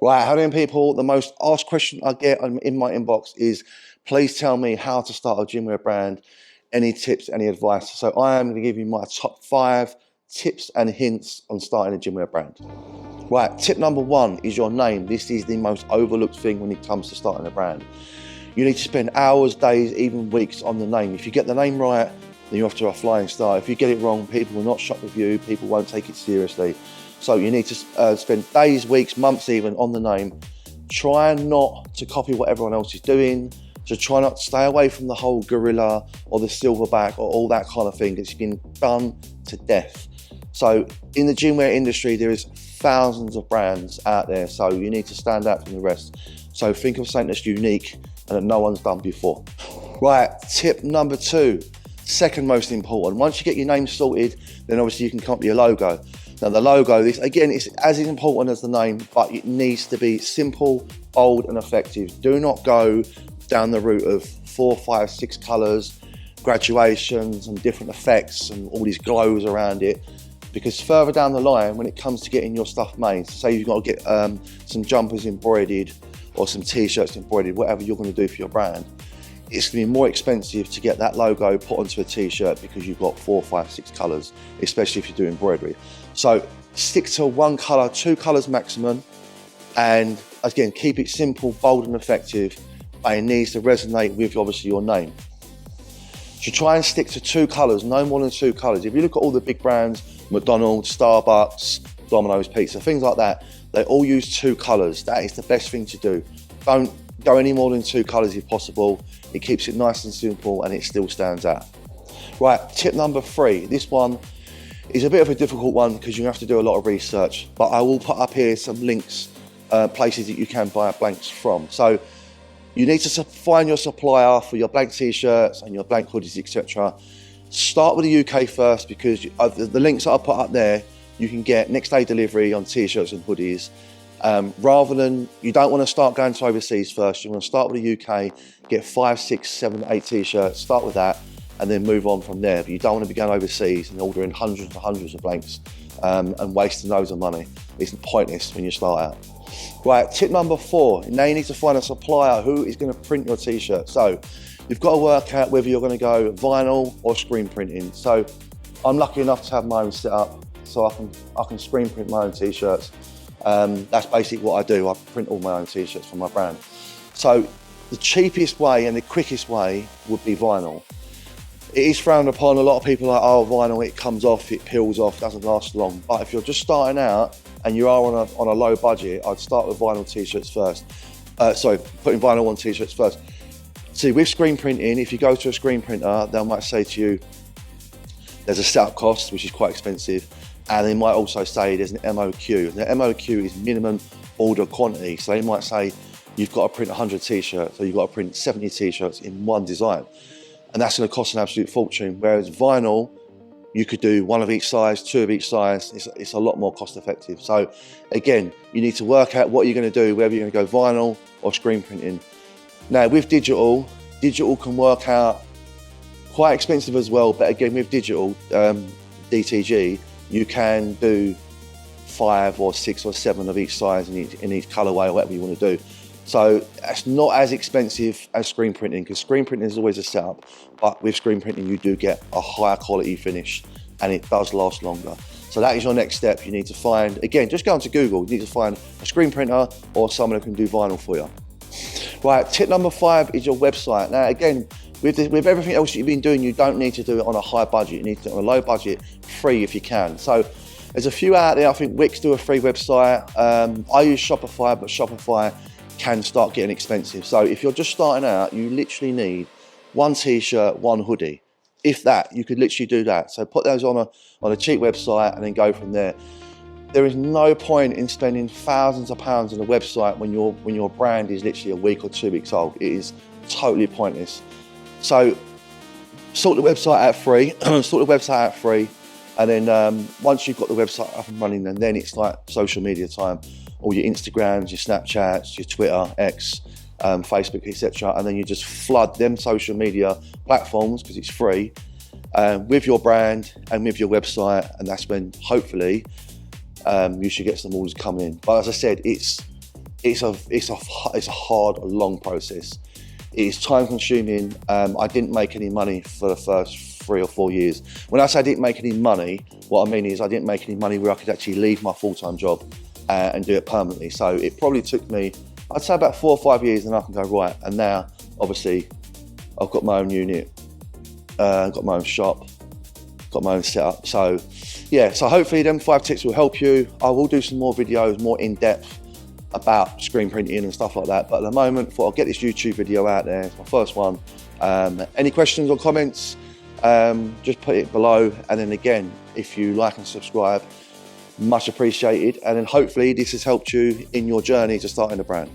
Right, how many people, the most asked question I get in my inbox is, please tell me how to start a gymwear brand, any tips, any advice. So I am gonna give you my top 5 tips and hints on starting a gymwear brand. Right, tip number 1 is your name. This is the most overlooked thing when it comes to starting a brand. You need to spend hours, days, even weeks on the name. If you get the name right, then you're off to a flying start. If you get it wrong, people will not shop with you, people won't take it seriously. So you need to spend days, weeks, months even on the name. Try not to copy what everyone else is doing. So try not to stay away from the whole gorilla or the silverback or all that kind of thing. It's been done to death. So in the gymwear industry, there is thousands of brands out there. So you need to stand out from the rest. So think of something that's unique and that no one's done before. Right, tip number 2, second most important. Once you get your name sorted, then obviously you can come up with your logo. Now the logo, this again, is as important as the name, but it needs to be simple, bold and effective. Do not go down the route of 4, 5, 6 colors, graduations and different effects and all these glows around it. Because further down the line, when it comes to getting your stuff made, say you've got to get some jumpers embroidered or some t-shirts embroidered, whatever you're going to do for your brand, it's going to be more expensive to get that logo put onto a t-shirt because you've got 4, 5, 6 colors, especially if you do embroidery. So stick to 1 color, 2 colors maximum, and again, keep it simple, bold and effective, but it needs to resonate with obviously your name. So try and stick to 2 colors, no more than 2 colors. If you look at all the big brands, McDonald's, Starbucks, Domino's Pizza, things like that, they all use 2 colors. That is the best thing to do. Don't go any more than 2 colors if possible. It keeps it nice and simple and it still stands out. Right, tip number 3. This one is a bit of a difficult one because you have to do a lot of research, but I will put up here some links, places that you can buy blanks from. So you need to find your supplier for your blank t-shirts and your blank hoodies, etc. Start with the UK first because the links that I put up there, you can get next day delivery on t-shirts and hoodies. Rather than, you don't want to start going to overseas first. You want to start with the UK, get 5, 6, 7, 8 t-shirts, start with that, and then move on from there. But you don't want to be going overseas and ordering hundreds and hundreds of blanks and wasting loads of money. It's pointless when you start out. Right, tip number 4, now you need to find a supplier who is going to print your t-shirt. So you've got to work out whether you're going to go vinyl or screen printing. So I'm lucky enough to have my own setup, so I can screen print my own t-shirts. That's basically what I do. I print all my own t-shirts for my brand. So the cheapest way and the quickest way would be vinyl. It is frowned upon. A lot of people are like, oh, vinyl, it comes off, it peels off, doesn't last long. But if you're just starting out and you are on a low budget, I'd start with vinyl t-shirts first. Putting vinyl on t-shirts first. See, with screen printing, if you go to a screen printer, they might say to you, there's a setup cost, which is quite expensive. And they might also say there's an MOQ. The MOQ is minimum order quantity. So they might say you've got to print 100 t-shirts or you've got to print 70 t-shirts in one design. And that's going to cost an absolute fortune. Whereas vinyl, you could do 1 of each size, 2 of each size. It's a lot more cost effective. So again, you need to work out what you're going to do, whether you're going to go vinyl or screen printing. Now with digital can work out quite expensive as well. But again, with digital, DTG, you can do 5 or 6 or 7 of each size in each colorway or whatever you want to do. So it's not as expensive as screen printing because screen printing is always a setup, but with screen printing you do get a higher quality finish and it does last longer. So that is your next step. You need to find, again, just go onto Google, you need to find a screen printer or someone who can do vinyl for you. Right, tip number 5 is your website. Now again, with everything else you've been doing, you don't need to do it on a high budget. You need to do it on a low budget, free if you can. So there's a few out there. I think Wix do a free website. I use Shopify, but Shopify can start getting expensive. So if you're just starting out, you literally need 1 t-shirt, 1 hoodie. If that, you could literally do that. So put those on a cheap website and then go from there. There is no point in spending thousands of pounds on a website when your brand is literally a week or 2 weeks old. It is totally pointless. So sort the website out free, and then once you've got the website up and running, then it's like social media time. All your Instagrams, your Snapchats, your Twitter, X, Facebook, etc. And then you just flood them social media platforms because it's free with your brand and with your website, and that's when hopefully you should get some orders coming in. But as I said, it's it's a hard, long process. It is time consuming. I didn't make any money for the first 3 or 4 years. When I say I didn't make any money, what I mean is I didn't make any money where I could actually leave my full-time job and do it permanently. So it probably took me, I'd say about 4 or 5 years, and I can go, right, and now obviously I've got my own unit, got my own shop, got my own setup. So yeah, so hopefully them 5 tips will help you. I will do some more videos, more in-depth about screen printing and stuff like that. But at the moment, I thought I'll get this YouTube video out there. It's my first one. Any questions or comments, just put it below. And then again, if you like and subscribe, much appreciated. And then hopefully this has helped you in your journey to starting a brand.